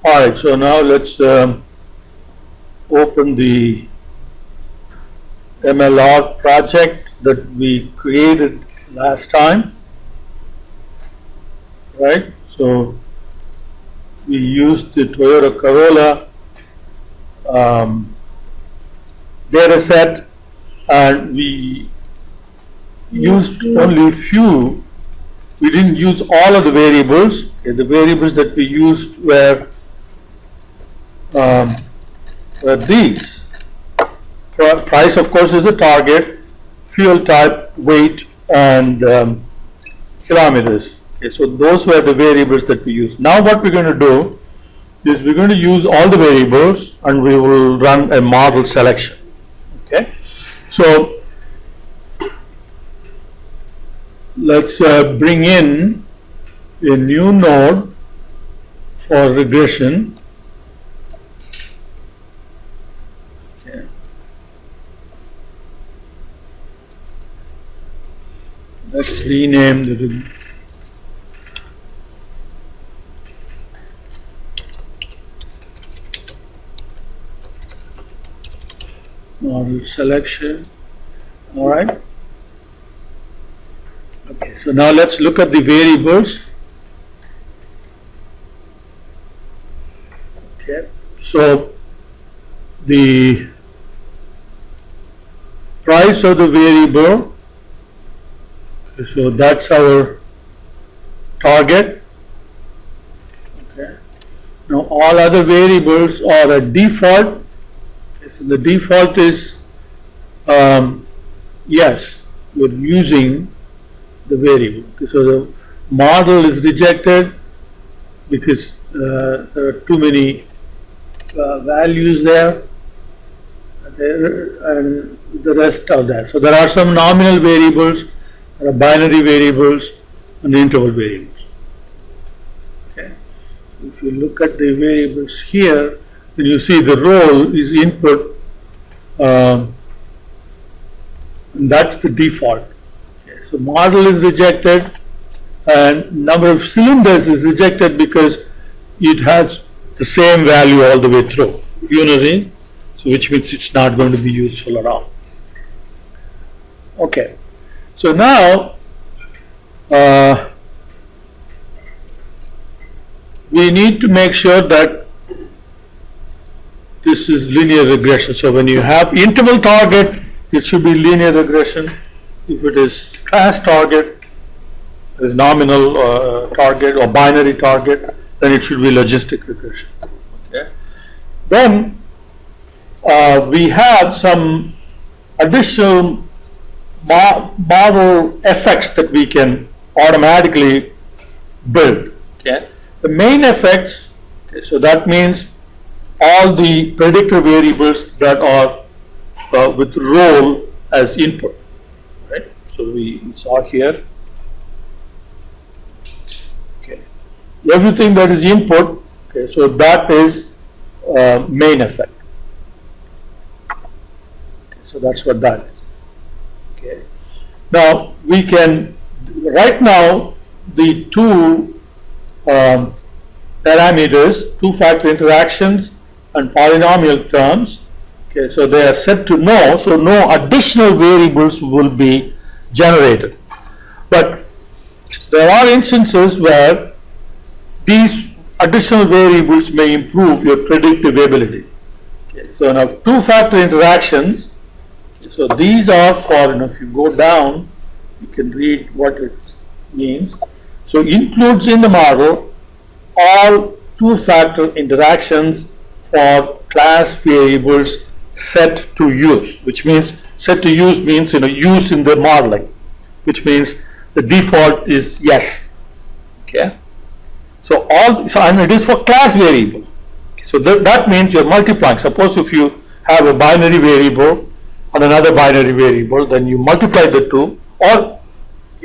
Alright, so now let's open the MLR project that we created last time. Right, so we used the Toyota Corolla data set, and we used only few. We didn't use all of the variables. Okay, the variables that we used were these. Price, of course, is the target, fuel type, weight, and kilometers. Okay, so those were the variables that we used. Now what we're going to do is we're going to use all the variables and we will run a model selection. Okay, so let's bring in a new node for regression. Okay. Let's rename the model selection. All right. Okay, so now let's look at the variables. Okay, so the price of the variable, okay, so that's our target. Okay, now all other variables are a default. Okay, so the default is yes, we're using the variable. Okay, so the model is rejected because there are too many values there, and the rest are there. So there are some nominal variables, there are binary variables, and interval variables. Okay, if you look at the variables here, then you see the role is input, and that's the default. So model is rejected, and number of cylinders is rejected because it has the same value all the way through, unison, so which means it's not going to be useful at all. Okay, so now we need to make sure that this is linear regression. So when you have interval target, it should be linear regression. If it is class target, there is nominal target or binary target, then it should be logistic regression. Okay. Then we have some additional model effects that we can automatically build. Okay. The main effects, okay, so that means all the predictor variables that are with role as input. Right? So we saw here, okay, everything that is input, okay, so that is main effect. Okay, so that's what that is. Okay. Now we can, right now the two parameters, two-factor interactions and polynomial terms, okay, so they are set to no, so no additional variables will be generated. But there are instances where these additional variables may improve your predictive ability. Okay, so now two-factor interactions, so these are for, if you go down, you can read what it means. So includes in the model all two-factor interactions for class variables set to use, which means set to use means use in the modeling, which means the default is yes. Okay, so and it is for class variable. Okay, so that means you're multiplying. Suppose if you have a binary variable and another binary variable, then you multiply the two, or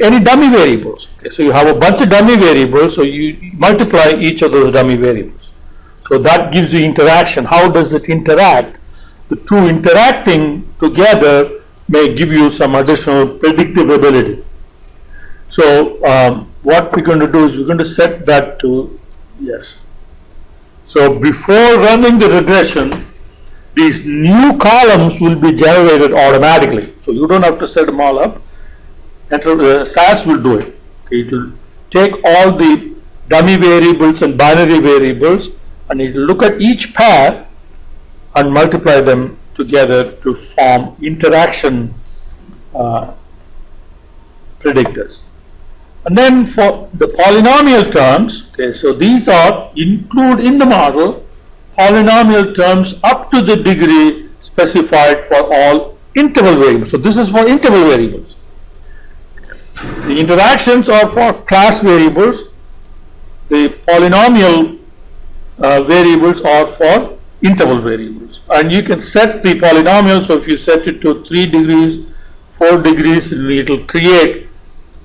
any dummy variables. Okay, so you have a bunch of dummy variables, so you multiply each of those dummy variables. So that gives you interaction. How does it interact? The two interacting together may give you some additional predictive ability. So what we're going to do is we're going to set that to yes. So before running the regression, these new columns will be generated automatically. So you don't have to set them all up. SAS will do it. Okay, it will take all the dummy variables and binary variables, and it will look at each pair and multiply them together to form interaction predictors. And then for the polynomial terms, okay, so these are include in the model polynomial terms up to the degree specified for all interval variables. So this is for interval variables. The interactions are for class variables. The polynomial variables are for interval variables. And you can set the polynomial. So if you set it to 3 degrees, 4 degrees, it will create.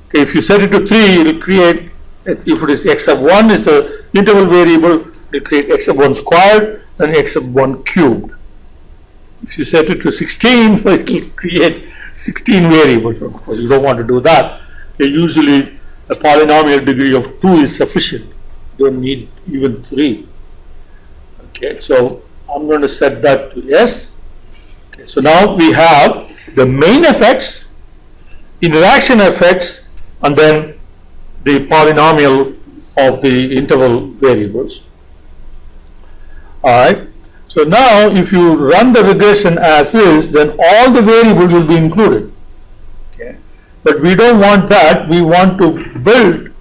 Okay, if you set it to 3, it will create. If it is x sub 1 is the interval variable, it will create x sub 1 squared and x sub 1 cubed. If you set it to 16, it will create 16 variables. Of course, you don't want to do that. Okay, usually a polynomial degree of 2 is sufficient. You don't need even 3. Okay, so I'm going to set that to yes. Okay, so now we have the main effects, interaction effects, and then the polynomial of the interval variables. Alright, so now if you run the regression as is, then all the variables will be included. Okay, but we don't want that. We want to build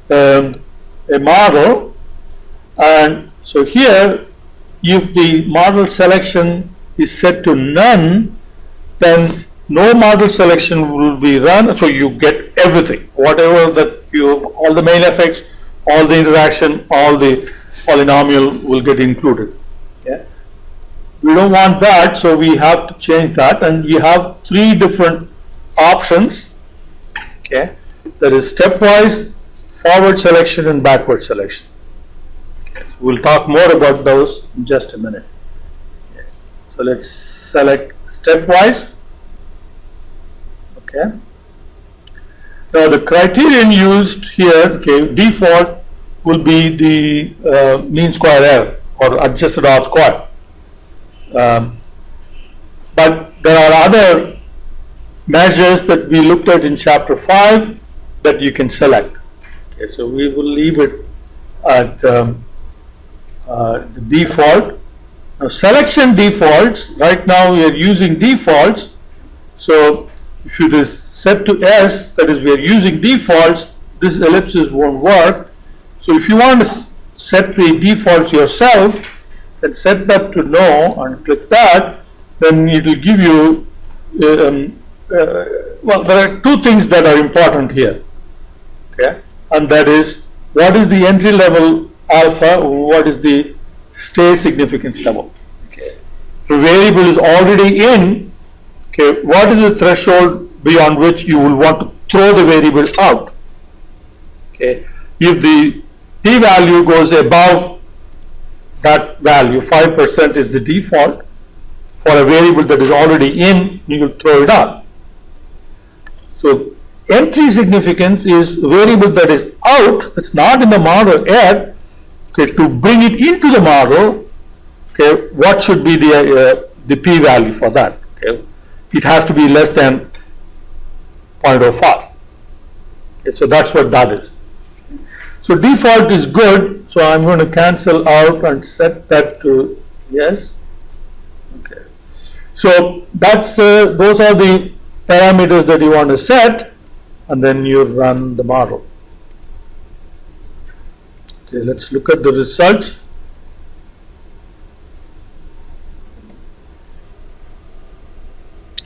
a model, and so here if the model selection is set to none, then no model selection will be run, so you get everything, whatever that you, all the main effects, all the interaction, all the polynomial will get included. Okay. We don't want that, so we have to change that, and we have 3 different options. Okay, that is stepwise, forward selection, and backward selection. Okay. So we'll talk more about those in just a minute. Okay. So let's select stepwise. Okay. Now the criterion used here, okay, default will be the mean square error or adjusted R square. But there are other measures that we looked at in chapter 5 that you can select. Okay, so we will leave it at the default. Now selection defaults, right now we are using defaults. So if it is set to S, that is we are using defaults, this ellipsis won't work. So if you want to set the defaults yourself, then set that to no and click that, then it will give you, well, there are 2 things that are important here. Okay, and that is what is the entry level alpha, what is the stay significance level. Okay, the variable is already in. Okay, what is the threshold beyond which you will want to throw the variable out? Okay, if the p-value goes above that value, 5% is the default for a variable that is already in, you will throw it out. So entry significance is a variable that is out, it's not in the model yet. Okay, to bring it into the model, okay, what should be the p-value for that? Okay, it has to be less than 0.05. Okay, so that's what that is. So default is good, so I'm going to cancel out and set that to yes. Okay, so that's those are the parameters that you want to set, and then you run the model. Okay, let's look at the results.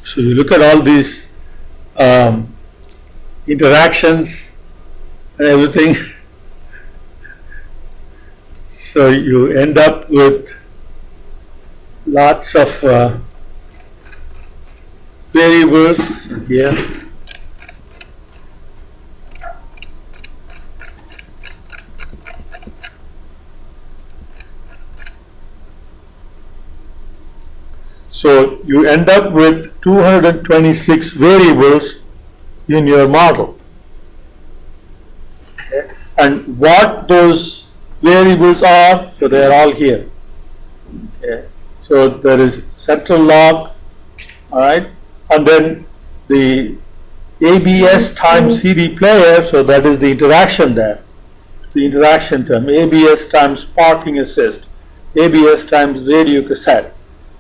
So you look at all these interactions and everything. So you end up with lots of variables here. So you end up with 226 variables in your model. Okay. And what those variables are, so they are all here. Okay. So there is central log, all right, and then the ABS times CD player, so that is the interaction there, the interaction term, ABS times parking assist, ABS times radio cassette,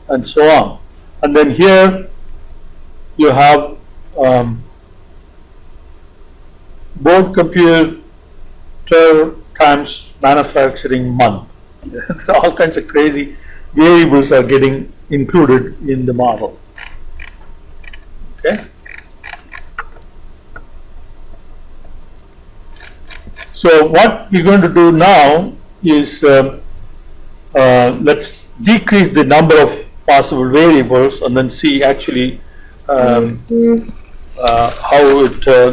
and so on. And then here you have board computer times manufacturing month. All kinds of crazy variables are getting included in the model. Okay. So what we're going to do now is let's decrease the number of possible variables and then see actually how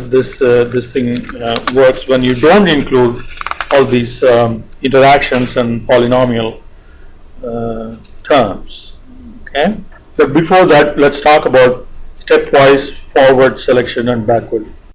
this thing works when you don't include all these interactions and polynomial terms. Okay, but before that, let's talk about stepwise forward selection and backward